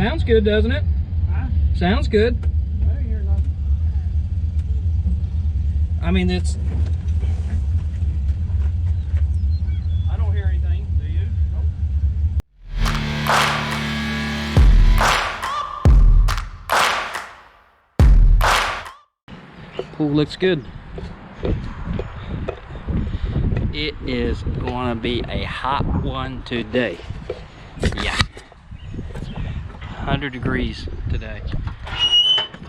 Sounds good, doesn't it? Huh? Sounds good. I don't hear nothing. I mean, it's... I don't hear anything. Do you? Nope. Pool looks good. It is going to be a hot one today. Yeah. 100 degrees today. It's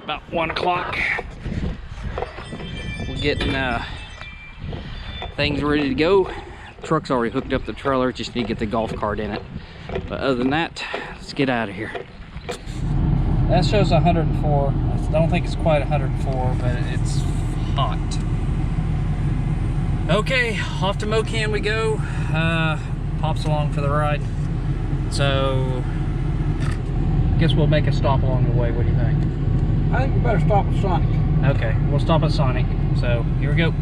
about 1 o'clock. We're getting things ready to go. Truck's already hooked up the trailer, just need to get the golf cart in it. But other than that, let's get out of here. That shows 104. I don't think it's quite 104, but it's hot. Okay, off to Mokan we go. Pop's along for the ride. So, guess we'll make a stop along the way. What do you think? I think we better stop at Sonic. Okay, we'll stop at Sonic. So, here we go.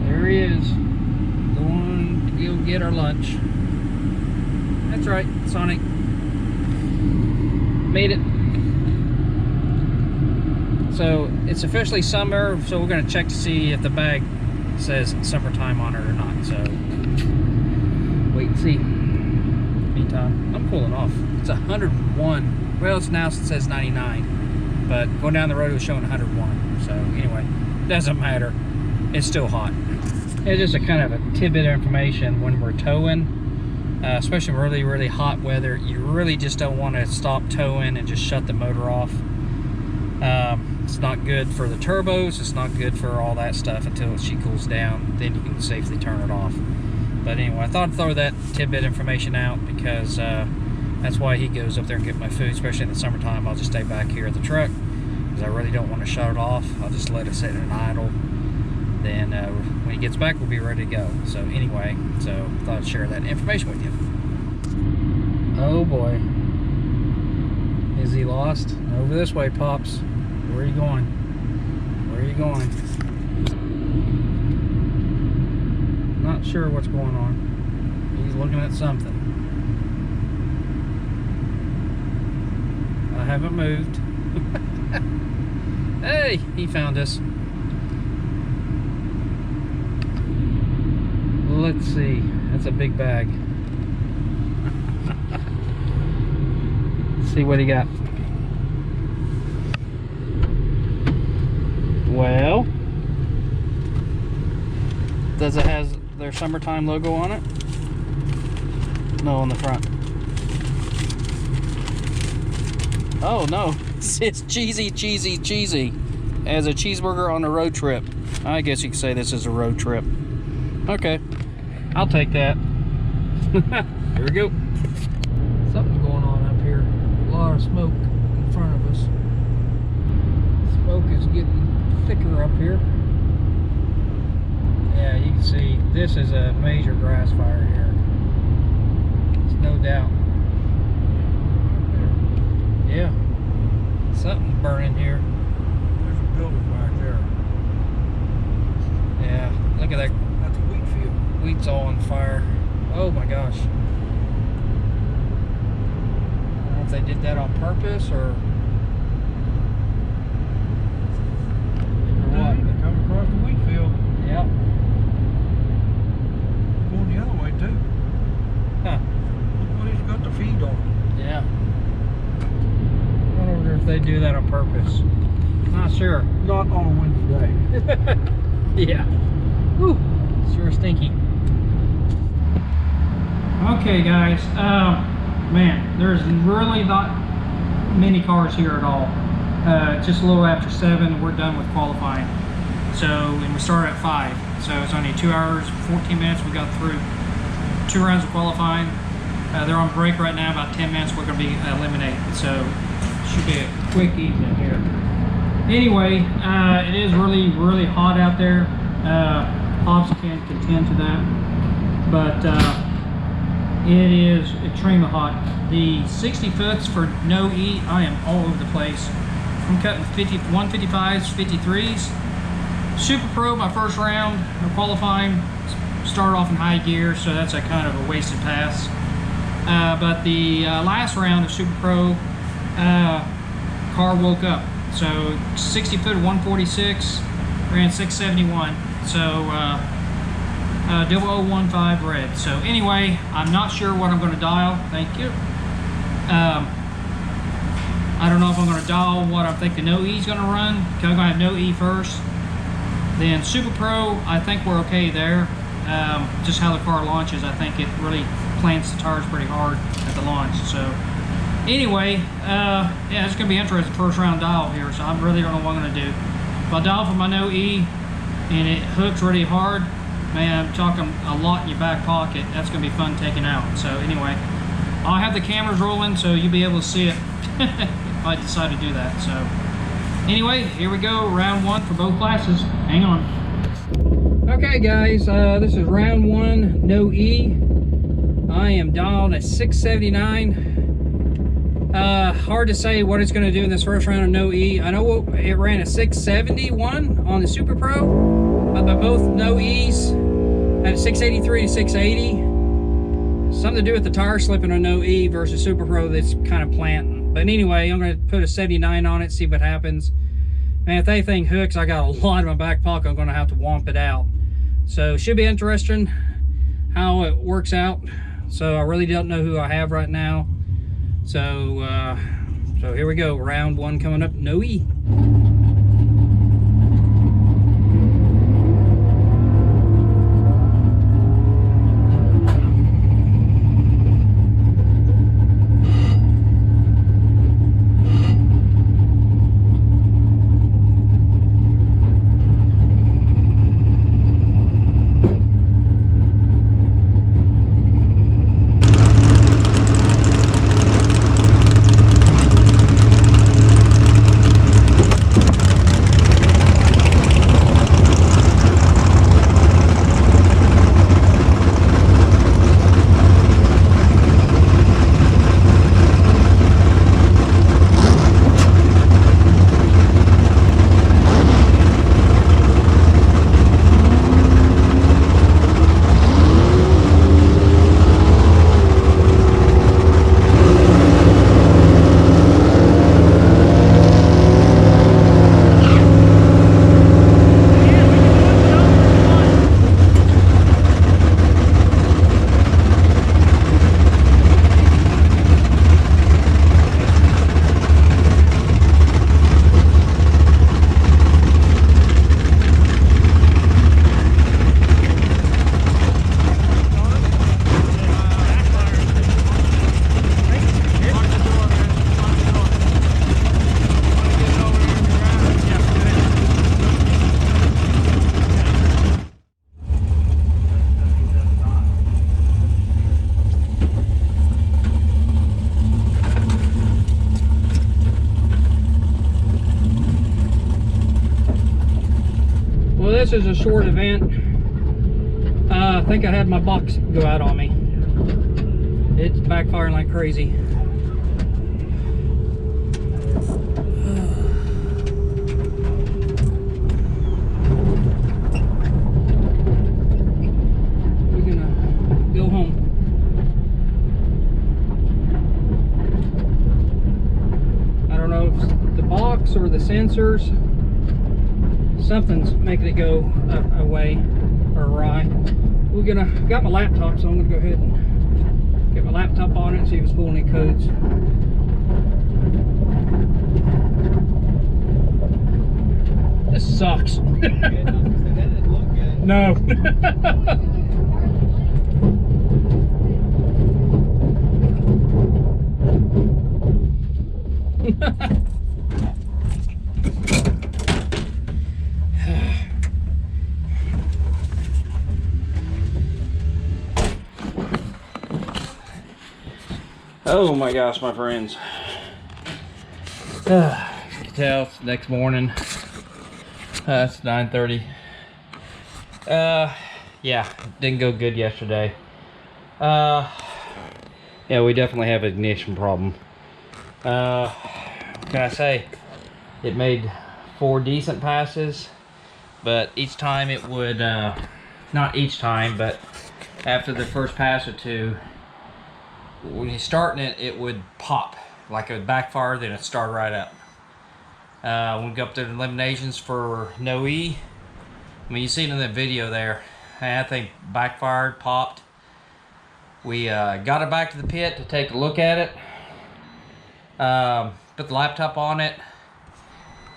There he is. Going to go get our lunch. That's right, Sonic. Made it. So it's officially summer, so we're going to check to see if the bag says summertime on it or not. So wait and see. Meantime, I'm cooling off. It's 101. Well, it's now it says 99, but going down the road it was showing 101. So anyway, doesn't matter. It's still hot. It's just a kind of a tidbit of information when we're towing, especially really, really hot weather. You really just don't want to stop towing and just shut the motor off. It's not good for the turbos, it's not good for all that stuff until she cools down, then you can safely turn it off. But anyway, I thought I'd throw that tidbit information out because that's why he goes up there and get my food, especially in the summertime. I'll just stay back here at the truck because I really don't want to shut it off. I'll just let it sit in an idle. Then when he gets back, we'll be ready to go. So anyway, so I thought I'd share that information with you. Oh boy. Is he lost? Over this way, Pops. Where are you going? Where are you going? Not sure what's going on. He's looking at something. I haven't moved. Hey, he found us. Let's see. That's a big bag. Let's see what he got. Well, does it have their summertime logo on it? No, on the front. Oh no, it says cheesy, cheesy, cheesy. As a cheeseburger on a road trip. I guess you could say this is a road trip. Okay, I'll take that. Here we go. Something's going on up here. A lot of smoke in front of us. Smoke is getting thicker up here. Yeah, you can see this is a major grass fire here. There's no doubt. Yeah, something's burning here. There's a building back there. Yeah, look at that. That's a wheat field. Wheat's all on fire. Oh my gosh. I don't know if they did that on purpose or what. They come across the wheat field. Yep. Going the other way too. Huh. Look what he's got to feed on. Yeah. I wonder if they do that on purpose. Not sure. Not on a windy day. Yeah. Whew. Sure stinky. Okay, guys. Man, there's really not many cars here at all. Just a little after 7, we're done with qualifying. So, and we started at 5. So it's only 2 hours, 14 minutes. We got through 2 rounds of qualifying. They're on break right now, about 10 minutes. We're going to be eliminated. So should be a quick evening here. Anyway, it is really, really hot out there. Pops can't contend to that. But it is extremely hot. The 60 foots for no E, I am all over the place. I'm cutting 155s, 53s. Super Pro, my first round of qualifying, started off in high gear, so that's a kind of a wasted pass. But the last round of Super Pro, car woke up. So 60 foot 146, ran 671. So 0015 red. So anyway, I'm not sure what I'm going to dial. Thank you. I don't know if I'm going to dial what I think the no E is going to run. Because I'm going to have no E first. Then Super Pro, I think we're okay there. Just how the car launches, I think it really plants the tires pretty hard at the launch. So anyway, yeah, it's going to be interesting first round dial here. So I really don't know what I'm going to do. If I dial for my no E and it hooks really hard, man, I'm talking a lot in your back pocket. That's going to be fun taking out. So anyway, I'll have the cameras rolling so you'll be able to see it if I decide to do that. So anyway, here we go, round one for both classes. Hang on. Okay guys, this is round one, no E. I am dialed at 679. Hard to say what it's going to do in this first round of no E. I know it ran a 671 on the Super Pro, but by both no E's at 683 to 680. Something to do with the tire slipping on no E versus Super Pro that's kind of planting. But anyway, I'm going to put a 79 on it, see what happens. Man, if that thing hooks, I got a lot in my back pocket. I'm going to have to womp it out. So should be interesting how it works out. So I really don't know who I have right now. So here we go. Round one coming up. No E. This is a short event. I think I had my box go out on me. It's backfiring like crazy. We're gonna go home. I don't know if it's the box or the sensors. Something's making it go away or awry. Got my laptop, so I'm gonna go ahead and get my laptop on it and see if it's pulling any codes. This sucks. No. Oh my gosh, my friends. You can tell it's the next morning. It's 9:30. Yeah, didn't go good yesterday. Yeah, we definitely have an ignition problem. What can I say? It made 4 decent passes, but each time it would, not each time, but after the first pass or two, when you're starting it, it would pop. Like it would backfire, then it'd start right up. When we go up to the eliminations for no E, I mean, you seen in that video there, that thing backfired, popped. We got it back to the pit to take a look at it. Put the laptop on it.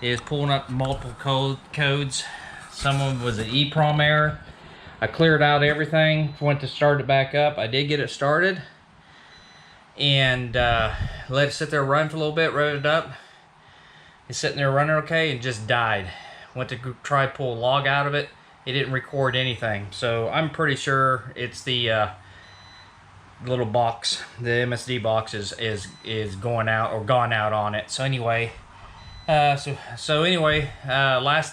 It is pulling up multiple codes. Some of them was an EEPROM error. I cleared out everything, went to start it back up. I did get it started. And let it sit there run for a little bit, wrote it up. It's sitting there running okay and just died. Went to try to pull a log out of it. It didn't record anything. So I'm pretty sure it's the little box, the MSD box is going out or gone out on it. So anyway, last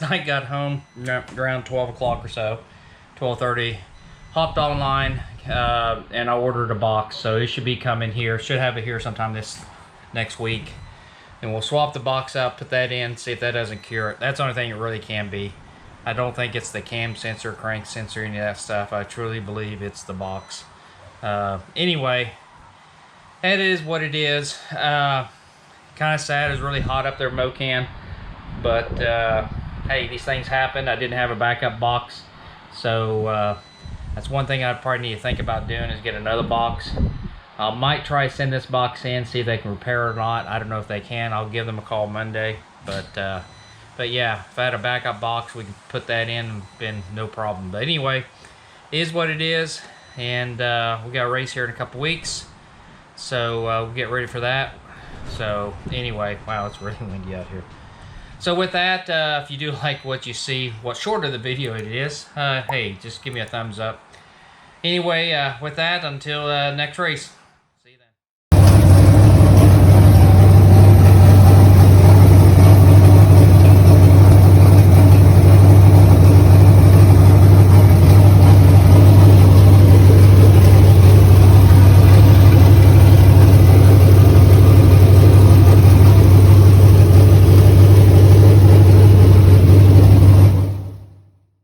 night got home around 12 o'clock or so, 12:30. Hopped online and I ordered a box, so it should be coming here. Should have it here sometime this next week. And we'll swap the box out, put that in, see if that doesn't cure it. That's the only thing it really can be. I don't think it's the cam sensor, crank sensor, any of that stuff. I truly believe it's the box. Anyway, it is what it is. Kind of sad. It was really hot up there, Mokan. But hey, these things happen. I didn't have a backup box, so that's one thing I probably need to think about doing, is get another box. I might try to send this box in, see if they can repair it or not. I don't know if they can. I'll give them a call Monday. But yeah, if I had a backup box, we could put that in, been no problem. But anyway, it is what it is. And we got a race here in a couple weeks. So we'll get ready for that. So anyway, wow, it's really windy out here. So with that, if you do like what you see, what short of the video it is, hey, just give me a thumbs up. Anyway, with that, until next race.